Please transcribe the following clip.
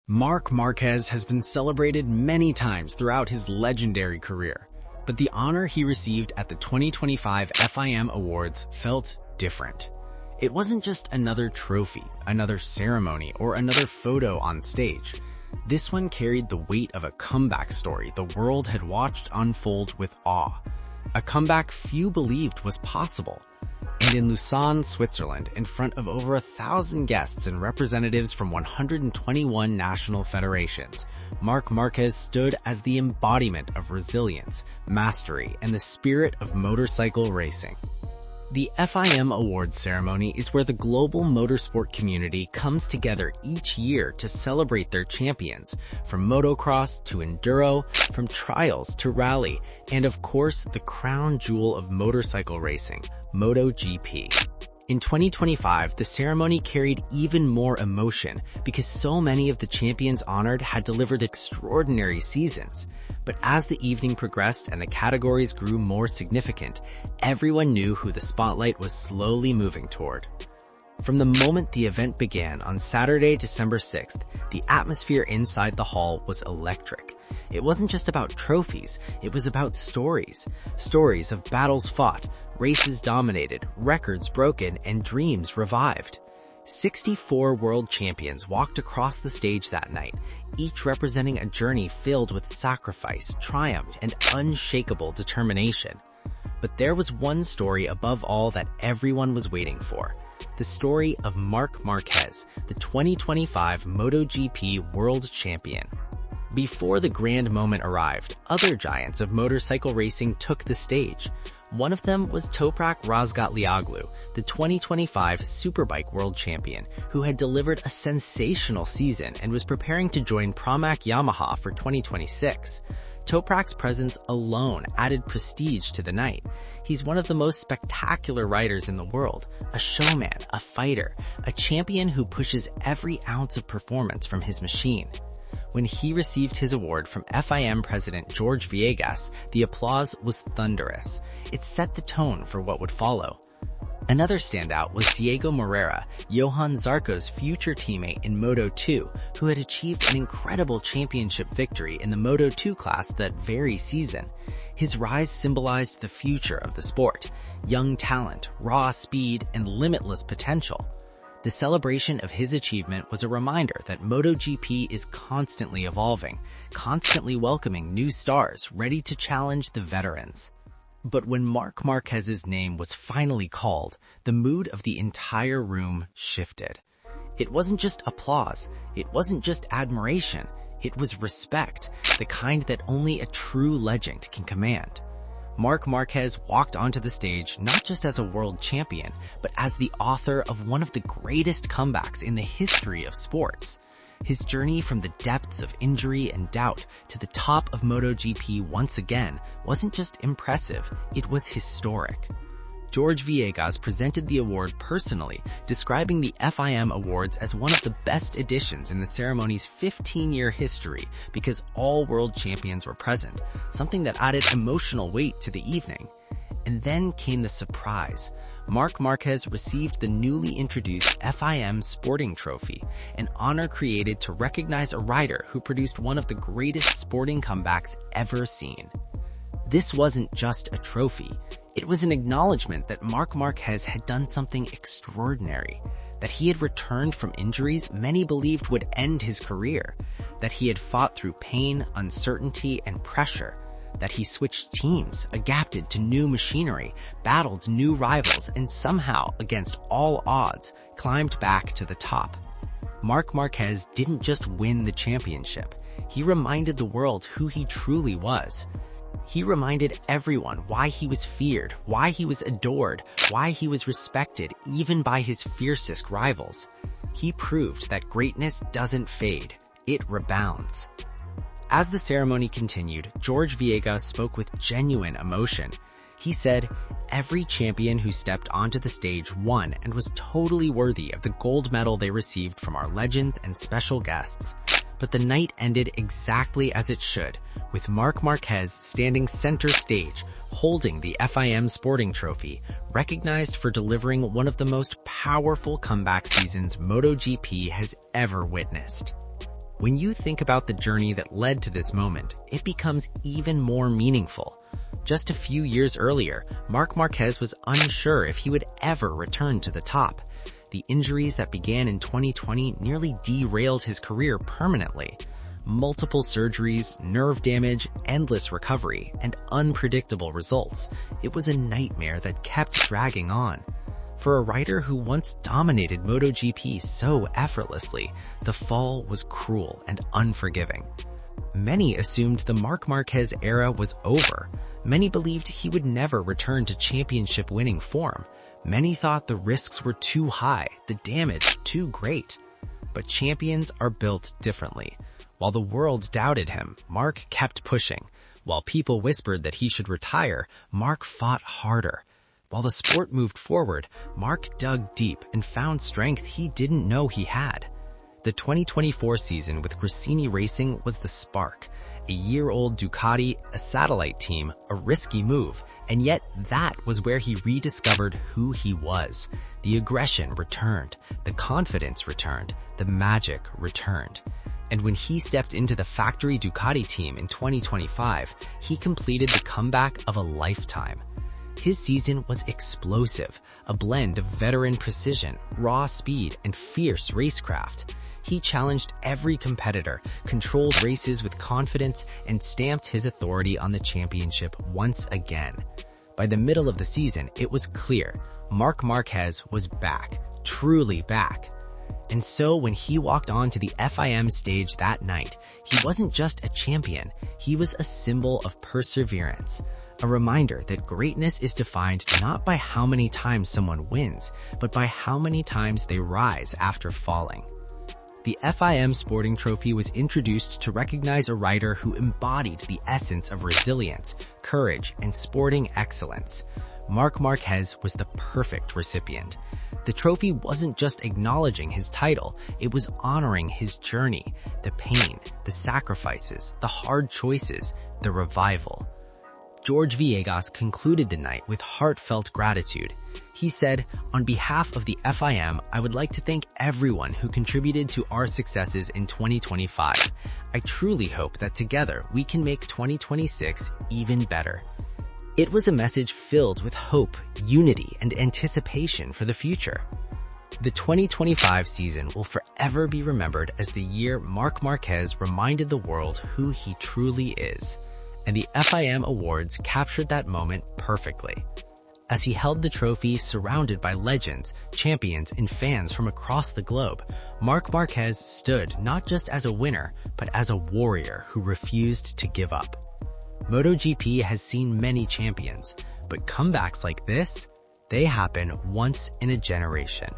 Marc Marquez has been celebrated many times throughout his legendary career, but the honor he received at the 2025 FIM Awards felt different. It wasn't just another trophy, another ceremony, or another photo on stage. This one carried the weight of a comeback story the world had watched unfold with awe. A comeback few believed was possible. And in Lausanne, Switzerland, in front of over 1,000 guests and representatives from 121 national federations, Marc Marquez stood as the embodiment of resilience, mastery, and the spirit of motorcycle racing. The FIM Awards ceremony is where the global motorsport community comes together each year to celebrate their champions, from motocross to enduro, from trials to rally, and of course the crown jewel of motorcycle racing, MotoGP. In 2025, the ceremony carried even more emotion because so many of the champions honored had delivered extraordinary seasons. But as the evening progressed and the categories grew more significant, everyone knew who the spotlight was slowly moving toward. From the moment the event began on Saturday, December 6th, the atmosphere inside the hall was electric. It wasn't just about trophies, it was about stories. Stories of battles fought, races dominated, records broken, and dreams revived. 64 world champions walked across the stage that night, each representing a journey filled with sacrifice, triumph, and unshakable determination. But there was one story above all that everyone was waiting for. The story of Marc Marquez, the 2025 MotoGP World Champion. Before the grand moment arrived, other giants of motorcycle racing took the stage. One of them was Toprak Razgatlioglu, the 2025 Superbike World Champion, who had delivered a sensational season and was preparing to join Pramac Yamaha for 2026. Toprak's presence alone added prestige to the night. He's one of the most spectacular riders in the world, a showman, a fighter, a champion who pushes every ounce of performance from his machine. When he received his award from FIM President George Viegas, the applause was thunderous. It set the tone for what would follow. Another standout was Diego Moreira, Johan Zarco's future teammate in Moto2, who had achieved an incredible championship victory in the Moto2 class that very season. His rise symbolized the future of the sport: young talent, raw speed, and limitless potential. The celebration of his achievement was a reminder that MotoGP is constantly evolving, constantly welcoming new stars ready to challenge the veterans. But when Marc Marquez's name was finally called, the mood of the entire room shifted. It wasn't just applause, it wasn't just admiration, it was respect, the kind that only a true legend can command. Marc Marquez walked onto the stage not just as a world champion, but as the author of one of the greatest comebacks in the history of sports. His journey from the depths of injury and doubt to the top of MotoGP once again wasn't just impressive, it was historic. George Viegas presented the award personally, describing the FIM Awards as one of the best additions in the ceremony's 15-year history because all world champions were present, something that added emotional weight to the evening. And then came the surprise. Marc Marquez received the newly introduced FIM Sporting Trophy, an honor created to recognize a rider who produced one of the greatest sporting comebacks ever seen. This wasn't just a trophy. It was an acknowledgement that Marc Marquez had done something extraordinary, that he had returned from injuries many believed would end his career, that he had fought through pain, uncertainty, and pressure, that he switched teams, adapted to new machinery, battled new rivals, and somehow, against all odds, climbed back to the top. Marc Marquez didn't just win the championship. He reminded the world who he truly was. He reminded everyone why he was feared, why he was adored, why he was respected even by his fiercest rivals. He proved that greatness doesn't fade, it rebounds. As the ceremony continued, George Viegas spoke with genuine emotion. He said, "Every champion who stepped onto the stage won and was totally worthy of the gold medal they received from our legends and special guests." But the night ended exactly as it should, with Marc Marquez standing center stage, holding the FIM Sporting Trophy, recognized for delivering one of the most powerful comeback seasons MotoGP has ever witnessed. When you think about the journey that led to this moment, it becomes even more meaningful. Just a few years earlier, Marc Marquez was unsure if he would ever return to the top. The injuries that began in 2020 nearly derailed his career permanently. Multiple surgeries, nerve damage, endless recovery, and unpredictable results. It was a nightmare that kept dragging on. For a rider who once dominated MotoGP so effortlessly, the fall was cruel and unforgiving. Many assumed the Marc Marquez era was over. Many believed he would never return to championship-winning form. Many thought the risks were too high, the damage too great. But champions are built differently. While the world doubted him, Marc kept pushing. While people whispered that he should retire, Marc fought harder. While the sport moved forward, Marc dug deep and found strength he didn't know he had. The 2024 season with Gresini Racing was the spark. A year-old Ducati, a satellite team, a risky move, and yet that was where he rediscovered who he was. The aggression returned, the confidence returned, the magic returned. And when he stepped into the factory Ducati team in 2025, he completed the comeback of a lifetime. His season was explosive, a blend of veteran precision, raw speed, and fierce racecraft. He challenged every competitor, controlled races with confidence, and stamped his authority on the championship once again. By the middle of the season, it was clear Marc Marquez was back, truly back. And so when he walked onto the FIM stage that night, he wasn't just a champion, he was a symbol of perseverance. A reminder that greatness is defined not by how many times someone wins, but by how many times they rise after falling. The FIM Sporting Trophy was introduced to recognize a rider who embodied the essence of resilience, courage, and sporting excellence. Marc Marquez was the perfect recipient. The trophy wasn't just acknowledging his title, it was honoring his journey, the pain, the sacrifices, the hard choices, the revival. George Villegas concluded the night with heartfelt gratitude. He said, "On behalf of the FIM, I would like to thank everyone who contributed to our successes in 2025. I truly hope that together we can make 2026 even better." It was a message filled with hope, unity, and anticipation for the future. The 2025 season will forever be remembered as the year Marc Marquez reminded the world who he truly is. And the FIM Awards captured that moment perfectly. As he held the trophy surrounded by legends, champions, and fans from across the globe, Marc Marquez stood not just as a winner, but as a warrior who refused to give up. MotoGP has seen many champions, but comebacks like this, they happen once in a generation.